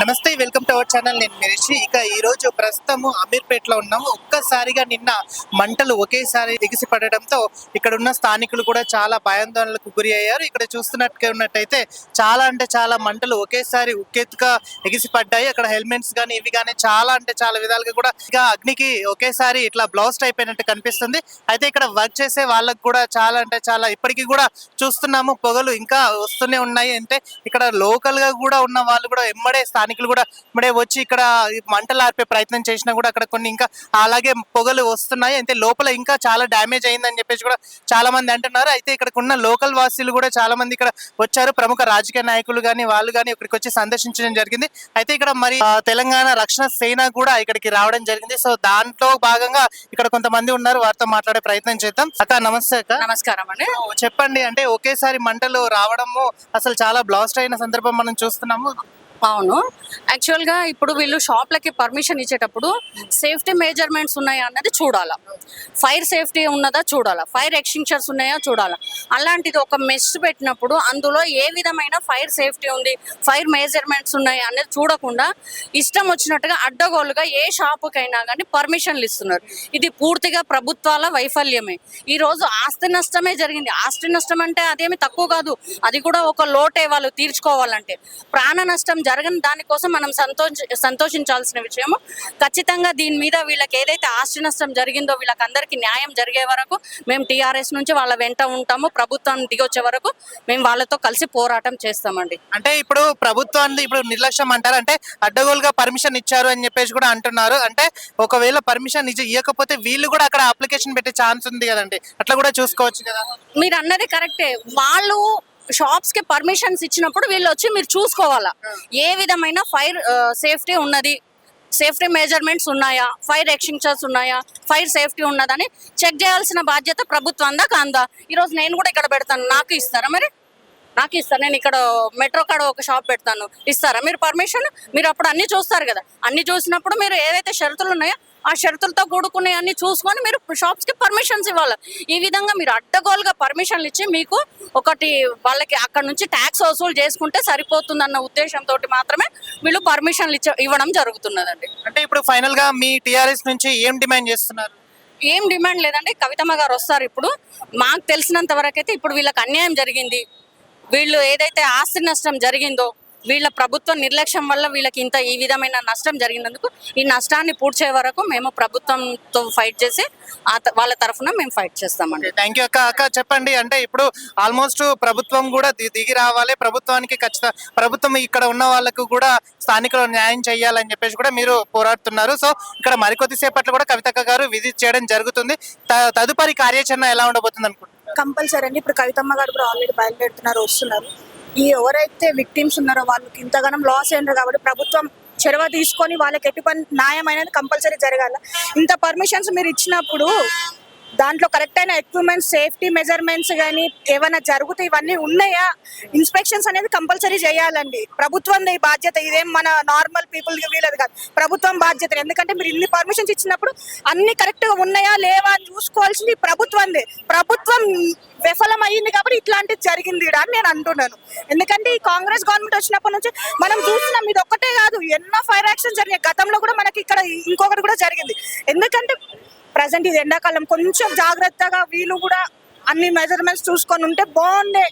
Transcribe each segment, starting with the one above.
నమస్తే, welcome to our channel. నేను మిరిషి. ఇక ఈ రోజు ప్రస్తుతము అమీర్పేటలో ఉన్నాము. ఒక్కసారిగా నిన్న మంటలు ఒకేసారి ఎగిసిపడడంతో ఇక్కడ ఉన్న స్థానికులు కూడా చాలా భయాందోళనలకు గురి అయ్యారు. ఇక్కడ చూస్తున్నట్టయితే చాలా అంటే చాలా మంటలు ఒకేసారి ఉక్కెత్తుగా ఎగిసిపడ్డాయి. అక్కడ హెల్మెట్స్ కానీ ఇవి కానీ చాలా అంటే చాలా విధాలుగా కూడా ఇక అగ్నికి ఒకేసారి ఇట్లా బ్లాస్ట్ అయిపోయినట్టు కనిపిస్తుంది. అయితే ఇక్కడ వర్క్ చేసే వాళ్ళకు కూడా చాలా అంటే చాలా ఇప్పటికీ కూడా చూస్తున్నాము, పొగలు ఇంకా వస్తూనే ఉన్నాయి. అంటే ఇక్కడ లోకల్ గా కూడా ఉన్న వాళ్ళు కూడా ఎమ్మడే స్థానికులు కూడా వచ్చి ఇక్కడ మంటలు ఆర్పే ప్రయత్నం చేసినా కూడా అక్కడ కొన్ని ఇంకా అలాగే పొగలు వస్తున్నాయి. అయితే లోపల ఇంకా చాలా డ్యామేజ్ అయిందని చెప్పేసి కూడా చాలా మంది అంటున్నారు. అయితే ఇక్కడ ఉన్న లోకల్ వాసులు కూడా చాలా మంది ఇక్కడ వచ్చారు. ప్రముఖ రాజకీయ నాయకులు కానీ వాళ్ళు కానీ ఇక్కడికి వచ్చి సందర్శించడం జరిగింది. అయితే ఇక్కడ మరి తెలంగాణ రక్షణ సేన కూడా ఇక్కడికి రావడం జరిగింది. సో దాంట్లో భాగంగా ఇక్కడ కొంతమంది ఉన్నారు, వారితో మాట్లాడే ప్రయత్నం చేద్దాం. అక్క నమస్తే. అక్క నమస్కారం అండి. చెప్పండి, అంటే ఒకేసారి మంటలు రావడము అసలు చాలా బ్లాస్ట్ అయిన సందర్భం మనం చూస్తున్నాము. అవును, యాక్చువల్ గా ఇప్పుడు వీళ్ళు షాప్లకి పర్మిషన్ ఇచ్చేటప్పుడు సేఫ్టీ మెజర్మెంట్స్ ఉన్నాయా అన్నది చూడాలా, ఫైర్ సేఫ్టీ ఉన్నదా చూడాలా, ఫైర్ ఎక్స్టింగ్విషర్స్ ఉన్నాయా చూడాలా. అలాంటిది ఒక మెస్ పెట్టినప్పుడు అందులో ఏ విధమైన ఫైర్ సేఫ్టీ ఉంది, ఫైర్ మెజర్మెంట్స్ ఉన్నాయా అనేది చూడకుండా ఇష్టం వచ్చినట్టుగా అడ్డగోలుగా ఏ షాపుకైనా కానీ పర్మిషన్లు ఇస్తున్నారు. ఇది పూర్తిగా ప్రభుత్వాల వైఫల్యమే. ఈ రోజు ఆస్తి నష్టమే జరిగింది. ఆస్తి నష్టం అంటే అదేమి తక్కువ కాదు, అది కూడా ఒక లోటే వాళ్ళు తీర్చుకోవాలంటే. ప్రాణ నష్టం జరగని దానికోసం మనం సంతోషించాల్సిన విషయము. ఖచ్చితంగా దీని మీద వీళ్ళకి ఏదైతే ఆస్తి నష్టం జరిగిందో వీళ్ళకందరికీ న్యాయం జరిగే వరకు మేము టీఆర్ఎస్ నుంచి వాళ్ళ వెంట ఉంటాము. ప్రభుత్వం దిగొచ్చే వరకు మేము వాళ్ళతో కలిసి పోరాటం చేస్తామండి. అంటే ఇప్పుడు ప్రభుత్వాన్ని ఇప్పుడు నిర్లక్ష్యం అంటారు, అంటే అడ్డగోలుగా పర్మిషన్ ఇచ్చారు అని చెప్పేసి కూడా అంటున్నారు. అంటే ఒకవేళ పర్మిషన్ ఇవ్వకపోతే వీళ్ళు కూడా అక్కడ అప్లికేషన్ పెట్టే ఛాన్స్ ఉంది కదండి, అట్లా కూడా చూసుకోవచ్చు కదా. మీరు అన్నది కరెక్టే. వాళ్ళు షాప్స్ కి పర్మిషన్స్ ఇచ్చినప్పుడు వీళ్ళు వచ్చి మీరు చూసుకోవాలా, ఏ విధమైన ఫైర్ సేఫ్టీ ఉన్నది, సేఫ్టీ మెజర్మెంట్స్ ఉన్నాయా, ఫైర్ ఎక్స్టింగ్విషర్స్ ఉన్నాయా, ఫైర్ సేఫ్టీ ఉన్నదని చెక్ చేయాల్సిన బాధ్యత ప్రభుత్వందా కాందా. ఈరోజు నేను కూడా ఇక్కడ పెడతాను, నాకు ఇస్తారా? మరి నాకు ఇస్తారు. నేను ఇక్కడ మెట్రో కాడ ఒక షాప్ పెడతాను, ఇస్తారా మీరు పర్మిషన్? మీరు అప్పుడు అన్ని చూస్తారు కదా, అన్ని చూసినప్పుడు మీరు ఏవైతే షరతులు ఉన్నాయో ఆ షరతులతో కూడుకునే అన్ని చూసుకొని మీరు షాప్స్ కి పర్మిషన్స్ ఇవ్వాలి. ఈ విధంగా మీరు అడ్డగోలుగా పర్మిషన్లు ఇచ్చి మీకు ఒకటి వాళ్ళకి అక్కడ నుంచి ట్యాక్స్ వసూలు చేసుకుంటే సరిపోతుందన్న ఉద్దేశంతో మాత్రమే వీళ్ళు పర్మిషన్లు ఇవ్వడం జరుగుతున్నదండి. అంటే ఇప్పుడు ఫైనల్ గా మీ టీఆర్ఎస్ నుంచి ఏం డిమాండ్ చేస్తున్నారు? ఏం డిమాండ్ లేదండి. కవితమ్మ గారు వస్తారు. ఇప్పుడు మాకు తెలిసినంత వరకు అయితే ఇప్పుడు వీళ్ళకి అన్యాయం జరిగింది. వీళ్ళు ఏదైతే ఆస్తి నష్టం జరిగిందో వీళ్ళ ప్రభుత్వ నిర్లక్ష్యం వల్ల వీళ్ళకి ఈ విధమైన నష్టం జరిగినందుకు ఈ నష్టాన్ని పూడ్చే వరకు మేము ప్రభుత్వంతో ఫైట్ చేసి వాళ్ళ తరఫున మేము ఫైట్ చేస్తామండి. థ్యాంక్ యూ అక్క. అక్క చెప్పండి, అంటే ఇప్పుడు ఆల్మోస్ట్ ప్రభుత్వం కూడా దిగి రావాలి, ప్రభుత్వానికి ప్రభుత్వం ఇక్కడ ఉన్న వాళ్ళకు కూడా స్థానికులు న్యాయం చేయాలని చెప్పేసి కూడా మీరు పోరాడుతున్నారు. సో ఇక్కడ మరికొద్దిసేపట్లో కూడా కవితక్క గారు విజిట్ చేయడం జరుగుతుంది. తదుపరి కార్యాచరణ ఎలా ఉండబోతుంది అనుకుంటున్నారు? కంపల్సరీ అండి. ఇప్పుడు కవితమ్మ గారు కూడా ఆల్రెడీ బయలుదేరుతున్నారు, వస్తున్నారు. ఈ ఎవరైతే విక్టిమ్స్ ఉన్నారో వాళ్ళకి ఇంతగానం లాస్ అయినారు కాబట్టి ప్రభుత్వం చొరవ తీసుకొని వాళ్ళకి ఎటువంటి న్యాయం అనేది కంపల్సరీ జరగాల. ఇంత పర్మిషన్స్ మీరు ఇచ్చినప్పుడు దాంట్లో కరెక్ట్ అయిన ఎక్విప్మెంట్స్, సేఫ్టీ మెజర్మెంట్స్ కానీ ఏమైనా జరుగుతాయి, ఇవన్నీ ఉన్నాయా, ఇన్స్పెక్షన్స్ అనేది కంపల్సరీ చేయాలండి. ప్రభుత్వం బాధ్యత, ఇదేం మన నార్మల్ పీపుల్కి వీలదు కాదు, ప్రభుత్వం బాధ్యత. ఎందుకంటే మీరు ఇన్ని పర్మిషన్స్ ఇచ్చినప్పుడు అన్ని కరెక్ట్గా ఉన్నాయా లేవా అని చూసుకోవాల్సింది ప్రభుత్వందే. ప్రభుత్వం విఫలం అయ్యింది కాబట్టి ఇట్లాంటిది జరిగింది అని నేను అంటున్నాను. ఎందుకంటే ఈ కాంగ్రెస్ గవర్నమెంట్ వచ్చినప్పటి నుంచి మనం చూస్తున్నాం, ఇది ఒక్కటే కాదు, ఎన్నో ఫైర్ యాక్షన్ జరిగాయి. గతంలో కూడా మనకి ఇక్కడ ఇంకొకటి కూడా జరిగింది. ఎందుకంటే ప్రజెంట్ ఇది ఎండాకాలం, కొంచెం జాగ్రత్తగా వీళ్ళు కూడా అన్ని మెజర్మెంట్స్ చూసుకొని ఉంటే బాగుండే,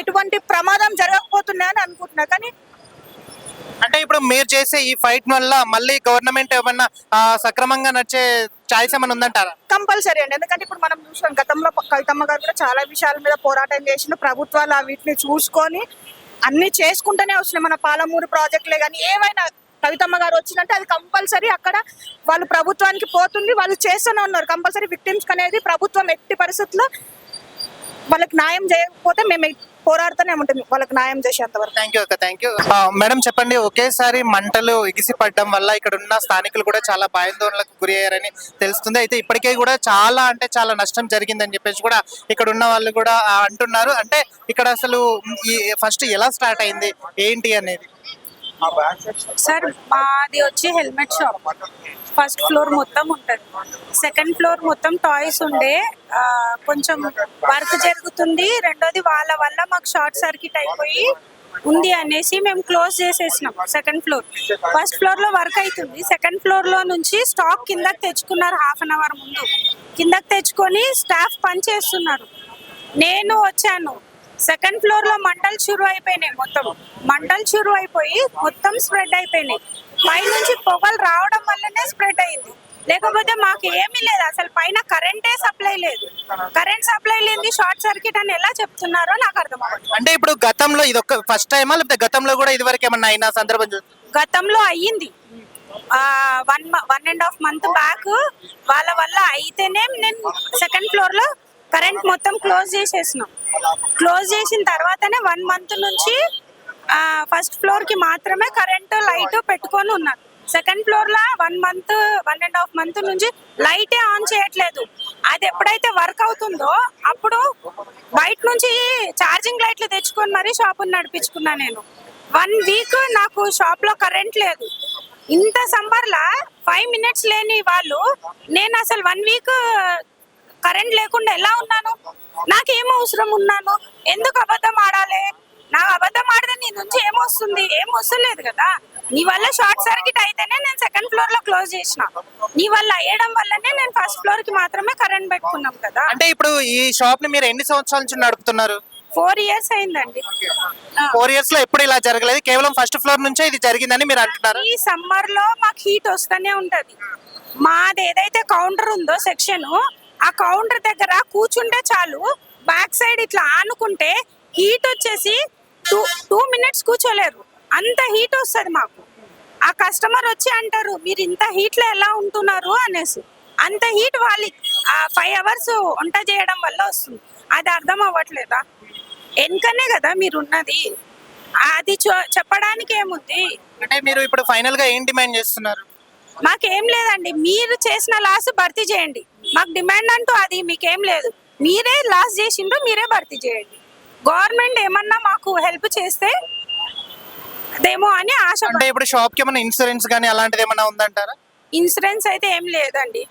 ఎటువంటి ప్రమాదం జరగకపోతున్నాయి అని అనుకుంటున్నా. కానీ అంటే ఇప్పుడు మీరు చేసే ఈ ఫైట్ వల్ల మళ్ళీ గవర్నమెంట్ ఏమన్నా సక్రమంగా నడిచే ఛాయిస్ ఏమైనా ఉందంటారా? కంపల్సరీ అండి. ఎందుకంటే ఇప్పుడు మనం చూసాం, గతంలో కవితమ్మ గారు కూడా చాలా విషయాల మీద పోరాటం చేసిన, ప్రభుత్వాలు వీటిని చూసుకొని అన్ని చేసుకుంటూనే వస్తున్నాయి. మన పాలమూరు ప్రాజెక్టులే కానీ ఏవైనా కవితమ్మ గారు వచ్చిందంటే అది కంపల్సరీ అక్కడ వాళ్ళు ప్రభుత్వానికి పోతుంది, వాళ్ళు చేస్తూనే ఉన్నారు. కంపల్సరీ విక్టిమ్స్ అనేది ప్రభుత్వం ఎట్టి పరిస్థితుల్లో వాళ్ళకి న్యాయం చేయకపోతే మేము పోరాడుతూనే ఉంటుంది వాళ్ళకి న్యాయం చేసేంత వరకు. థ్యాంక్ యూ అక్క. Thank you madam. చెప్పండి, ఒకేసారి మంటలు ఎగిసిపడడం వల్ల ఇక్కడ ఉన్న స్థానికులు కూడా చాలా భయాందోళనలకు గురి అయ్యారని తెలుస్తుంది. అయితే ఇప్పటికే కూడా చాలా అంటే చాలా నష్టం జరిగిందని చెప్పేసి కూడా ఇక్కడ ఉన్న వాళ్ళు కూడా అంటున్నారు. అంటే ఇక్కడ అసలు ఈ ఫస్ట్ ఎలా స్టార్ట్ అయింది ఏంటి అనేది? సార్ మాది వచ్చి హెల్మెట్ షాప్. ఫస్ట్ ఫ్లోర్ మొత్తం ఉంటుంది, సెకండ్ ఫ్లోర్ మొత్తం టాయ్స్ ఉండే. కొంచెం వర్క్ జరుగుతుంది. రెండోది వాళ్ళ వల్ల మాకు షార్ట్ సర్క్యూట్ అయిపోయి ఉంది అనేసి మేము క్లోజ్ చేసేసినాం సెకండ్ ఫ్లోర్. ఫస్ట్ ఫ్లోర్ లో వర్క్ అవుతుంది, సెకండ్ ఫ్లోర్ లో నుంచి స్టాక్ కిందకి తెచ్చుకున్నారు. హాఫ్ అన్ అవర్ ముందు కిందకి తెచ్చుకొని స్టాఫ్ పని చేస్తున్నారు. నేను వచ్చాను, సెకండ్ ఫ్లోర్ లో మంటలు షురు అయిపోయినాయి. మొత్తం మంటలు షురు అయిపోయి మొత్తం స్ప్రెడ్ అయిపోయినాయి. పై నుంచి పొగలు రావడం వల్లనే స్ప్రెడ్ అయింది, లేకపోతే మాకు ఏమీ లేదు. అసలు పైన కరెంటే సప్లై లేదు. కరెంట్ సప్లై లేని షార్ట్ సర్క్యూట్ అని ఎలా చెప్తున్నారో నాకు అర్థం అవ్వట్లేదు. అంటే ఇప్పుడు గతంలో ఇది ఒక ఫస్ట్ టైమా లేకపోతే గతంలో కూడా ఇదివరకు ఏమన్నా అయినా సందర్భం గతంలో అయ్యింది, 1.5 month బ్యాక్ వాళ్ళ వల్ల అయితేనే నేను సెకండ్ ఫ్లోర్ లో కరెంట్ మొత్తం క్లోజ్ చేసేసినాం. క్లోజ్ చేసిన తర్వాతనే 1 month నుంచి ఫస్ట్ ఫ్లోర్ కి మాత్రమే కరెంట్ లైట్ పెట్టుకొని ఉన్నాను. సెకండ్ ఫ్లోర్ లో 1.5 month నుంచి లైటే ఆన్ చేయట్లేదు. అది ఎప్పుడైతే వర్క్ అవుతుందో అప్పుడు బయట నుంచి ఛార్జింగ్ లైట్లు తెచ్చుకొని మరీ షాపుని నడిపించుకున్నా. నేను 1 week నాకు షాప్ లో కరెంట్ లేదు. ఇంత సమ్మర్ లా 5 minutes లేని వాళ్ళు నేను అసలు 1 week కరెంట్ లేకుండా ఎలా ఉన్నాను? నాకేం అవసరం ఉన్నాను? ఎందుకు అబద్ధం ఆడాలి? నాకు అబద్ధం ఆడితే నీ నుంచి ఏమొస్తుంది? ఏం వస్తలేదు కదా. నీ వల్ల షార్ట్ సర్క్యూట్ అయితేనే నేను సెకండ్ ఫ్లోర్ లో క్లోజ్ చేసిన. నీ వల్ల అయ్యడం వల్లనే నేను ఫస్ట్ ఫ్లోర్ కి మాత్రమే కరెంట్ పెట్టుకున్నాం కదా. అంటే ఇప్పుడు ఈ షాప్ ని మీరు ఎన్ని సంవత్సరాల నుంచి నడుపుతున్నారు? 4 years అయిందండి. 4 years లో ఎప్పుడు ఇలా జరగలేదు, కేవలం ఫస్ట్ ఫ్లోర్ నుంచే ఇది జరిగిందని మీరు అంటున్నారు. ఈ సమ్మర్ లో మాకు హీట్ వస్తూనే ఉంటది. మాది ఏదైతే కౌంటర్ ఉందో సెక్షన్, ఆ కౌంటర్ దగ్గర కూర్చుంటే చాలు, బ్యాక్ సైడ్ ఇట్లా ఆనుకుంటే హీట్ వచ్చేసి 2 minutes కూర్చోలేరు, అంత హీట్ వస్తుంది మాకు. ఆ కస్టమర్ వచ్చి అంటారు మీరు ఇంత హీట్ లో ఎలా ఉంటున్నారు అనేసి. అంత హీట్ వాళ్ళు 5 hours వంట చేయడం వల్ల వస్తుంది. అది అర్థం అవ్వట్లేదా? వెనుకనే కదా మీరు ఉన్నది, అది చెప్పడానికి ఏముంది? అంటే మీరు ఇప్పుడు ఫైనల్ గా ఏం డిమాండ్ చేస్తున్నారు? మాకేం లేదండి, మీరు చేసిన లాస్ భర్తీ చేయండి. మాకు డిమాండ్ అంటూ అది మీకేం లేదు. మీరే లాస్ చేసిండ్రు, మీరే భర్తీ చేయండి. గవర్నమెంట్ ఏమన్నా మాకు హెల్ప్ చేస్తే అదేమో అని ఆశ. అంటే ఇప్పుడు షాప్ కి ఏమైనా ఇన్సూరెన్స్ కానీ అలాంటిది ఏమైనా ఉందంటారా? ఇన్సూరెన్స్ అయితే ఏం లేదండి.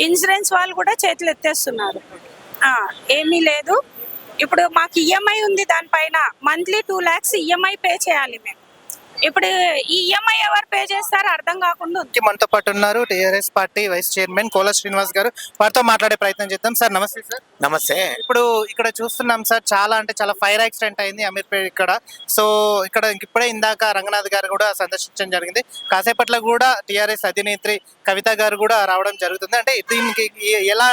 ఇన్సూరెన్స్ వాళ్ళు కూడా చేతులు ఎత్తేస్తున్నారు. ఏమీ లేదు. ఇప్పుడు మాకు ఈఎంఐ ఉంది, దానిపైన మంత్లీ 2 lakhs ఈఎంఐ పే చేయాలి మేము. ఇప్పుడు ఈ ఈఎంఐ ఎవరు పే చేస్తారో అర్థం కాకుండా ఉంది. మనతో పాటు ఉన్నారు టీఆర్ఎస్ పార్టీ వైస్ చైర్మన్ కోల శ్రీనివాస్ గారు. వారితో మాట్లాడే ప్రయత్నం చేద్దాం. సార్ నమస్తే. సార్ నమస్తే. ఇప్పుడు ఇక్కడ చూస్తున్నాం సార్, చాలా అంటే చాలా ఫైర్ యాక్సిడెంట్ అయింది అమీర్పేట్ ఇక్కడ. సో ఇక్కడ ఇప్పుడే ఇందాక రంగనాథ్ గారు కూడా సందర్శించడం జరిగింది. కాసేపట్లో కూడా టీఆర్ఎస్ అధినేత్రి కవిత గారు కూడా రావడం జరుగుతుంది. అంటే దీనికి ఎలా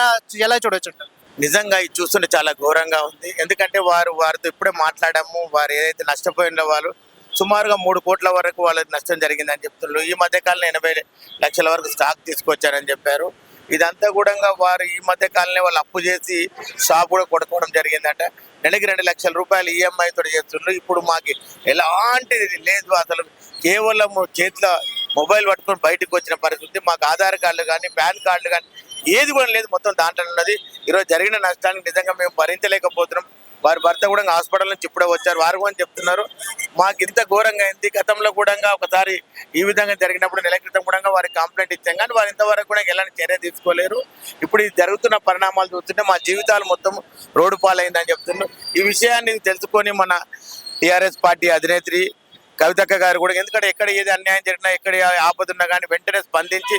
ఎలా చూడొచ్చు? నిజంగా ఇది చూస్తుంటే చాలా ఘోరంగా ఉంది. ఎందుకంటే వారితో ఇప్పుడే మాట్లాడాము. వారు ఏదైతే నష్టపోయిన వాళ్ళు సుమారుగా 3 కోట్ల వరకు వాళ్ళకి నష్టం జరిగిందని చెప్తున్నారు. ఈ మధ్యకాలంలో 80 లక్షల వరకు స్టాక్ తీసుకొచ్చారని చెప్పారు. ఇదంతా కూడా వారు ఈ మధ్యకాలంలో వాళ్ళు అప్పు చేసి షాప్ కూడా కొట్టుకోవడం జరిగిందంట. నెలకి 2 లక్షల రూపాయలు ఈఎంఐ తోటి చేస్తున్నారు. ఇప్పుడు మాకు ఎలాంటిది లేదు, అసలు కేవలం చేతిలో మొబైల్ పట్టుకొని బయటకు వచ్చిన పరిస్థితి. మాకు ఆధార్ కార్డులు కానీ పాన్ కార్డులు కానీ ఏది కూడా లేదు, మొత్తం దాంట్లో ఉన్నది. ఈరోజు జరిగిన నష్టానికి నిజంగా మేము భరించలేకపోతున్నాం. వారి భర్త కూడా హాస్పిటల్ నుంచి ఇప్పుడే వచ్చారు. వారు కూడా చెప్తున్నారు మాకు ఇంత ఘోరంగా అయింది. గతంలో కూడా ఒకసారి ఈ విధంగా జరిగినప్పుడు నెల క్రితం కూడా వారికి కంప్లైంట్ ఇచ్చాం, కానీ వారు ఇంతవరకు కూడా ఎలాంటి చర్య తీసుకోలేరు. ఇప్పుడు ఇది జరుగుతున్న పరిణామాలు చూస్తుంటే మా జీవితాలు మొత్తం రోడ్డు పాలైందని చెప్తున్నారు. ఈ విషయాన్ని తెలుసుకొని మన టీఆర్ఎస్ పార్టీ అధినేత్రి కవితక్క గారు కూడా, ఎందుకంటే ఎక్కడ ఏది అన్యాయం జరిగినా ఎక్కడ ఆపదున్నా కానీ వెంటనే స్పందించి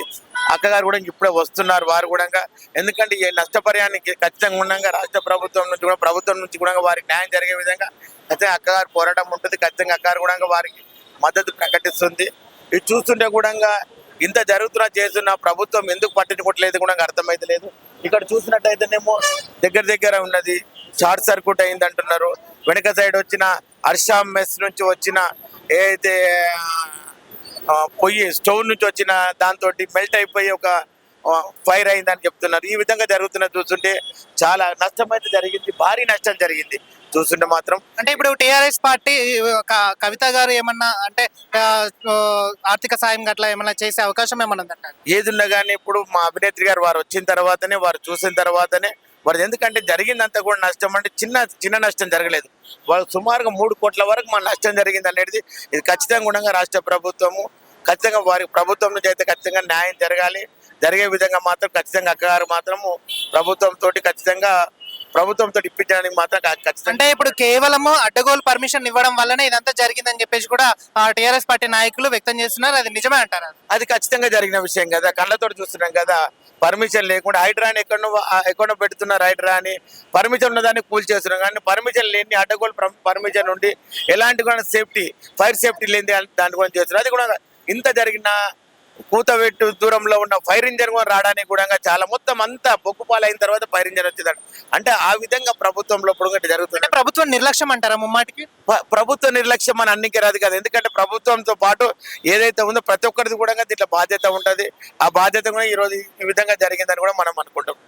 అక్కగారు కూడా ఇప్పుడే వస్తున్నారు. వారు కూడా ఎందుకంటే ఈ నష్టపరిహారానికి ఖచ్చితంగా ఉండగా రాష్ట్ర ప్రభుత్వం నుంచి కూడా వారికి న్యాయం జరిగే విధంగా ఖచ్చితంగా అక్కగారు పోరాటం ఉంటుంది. ఖచ్చితంగా అక్కగారు కూడా వారికి మద్దతు ప్రకటిస్తుంది. ఇది చూస్తుంటే కూడా ఇంత జరుగుతున్నా చేస్తున్న ప్రభుత్వం ఎందుకు పట్టించుకోవట్లేదు కూడా అర్థమైతే లేదు. ఇక్కడ చూసినట్టయితేనేమో దగ్గర ఉన్నది షార్ట్ సర్క్యూట్ అయింది అంటున్నారు. వెనక సైడ్ వచ్చిన హర్ష మెస్ నుంచి వచ్చిన ఏదైతే పొయ్యి స్టవ్ నుంచి వచ్చిన దాంతో మెల్ట్ అయిపోయి ఒక ఫైర్ అయిందని చెప్తున్నారు. ఈ విధంగా జరుగుతున్న చూస్తుంటే చాలా నష్టం అయితే జరిగింది, భారీ నష్టం జరిగింది చూస్తుంటే మాత్రం. అంటే ఇప్పుడు టీఆర్ఎస్ పార్టీ కవిత గారు ఏమన్నా అంటే ఆర్థిక సాయం గట్లా ఏమన్నా చేసే అవకాశం ఏమన్నా ఉందంటారు? ఏదున్నా కానీ ఇప్పుడు మా అభినేత్రి గారు వారు వచ్చిన తర్వాతనే, వారు చూసిన తర్వాతనే వారు, ఎందుకంటే జరిగిందంతా కూడా నష్టం అంటే చిన్న నష్టం జరగలేదు. వాళ్ళు సుమారుగా 3 కోట్ల వరకు మన నష్టం జరిగింది అనేది ఇది ఖచ్చితంగా ఉండగా రాష్ట్ర ప్రభుత్వము ఖచ్చితంగా వారి ప్రభుత్వం నుంచి అయితే ఖచ్చితంగా న్యాయం జరగాలి. జరిగే విధంగా మాత్రం ఖచ్చితంగా అక్కగారు మాత్రము ప్రభుత్వం తోటి ఖచ్చితంగా ప్రభుత్వంతో ఇప్పించడానికి మాత్రం ఖచ్చితంగా. అంటే ఇప్పుడు కేవలము అడ్డగోలు పర్మిషన్ ఇవ్వడం వల్లనే ఇదంతా జరిగిందని చెప్పేసి కూడా టిఆర్ఎస్ పార్టీ నాయకులు వ్యక్తం చేస్తున్నారు. అది నిజమే అంటారా? అది ఖచ్చితంగా జరిగిన విషయం కదా, కళ్ళతో చూస్తున్నాం కదా. పర్మిషన్ లేకుండా హైడ్రాని ఎక్కడో పెడుతున్నారు, హైడ్రాని పర్మిషన్ ఉన్నదాన్ని కూల్ చేస్తున్నాం. కానీ పర్మిషన్ లేని అడ్డగోలు పర్మిషన్ ఉండి ఎలాంటి కూడా సేఫ్టీ, ఫైర్ సేఫ్టీ లేని దాని గురించి చేస్తున్నారు. అది కూడా ఇంత జరిగిన కూతవెట్టు దూరంలో ఉన్న ఫైర్ ఇంజన్ కూడా రావడానికి కూడా చాలా మొత్తం అంతా బొగ్గుపాలు అయిన తర్వాత ఫైర్ ఇంజన్ వచ్చిందంట. అంటే ఆ విధంగా ప్రభుత్వంలో పొడుగట్టు జరుగుతుంది. అంటే ప్రభుత్వం నిర్లక్ష్యం అంటారా ముమ్మాటికి? ప్రభుత్వ నిర్లక్ష్యం అని అన్నికి రాదు కదా. ఎందుకంటే ప్రభుత్వంతో పాటు ఏదైతే ఉందో ప్రతి ఒక్కరిది కూడా దీంట్లో బాధ్యత ఉంటుంది. ఆ బాధ్యత కూడా ఈ రోజు ఈ విధంగా జరిగిందని కూడా మనం అనుకుంటాం.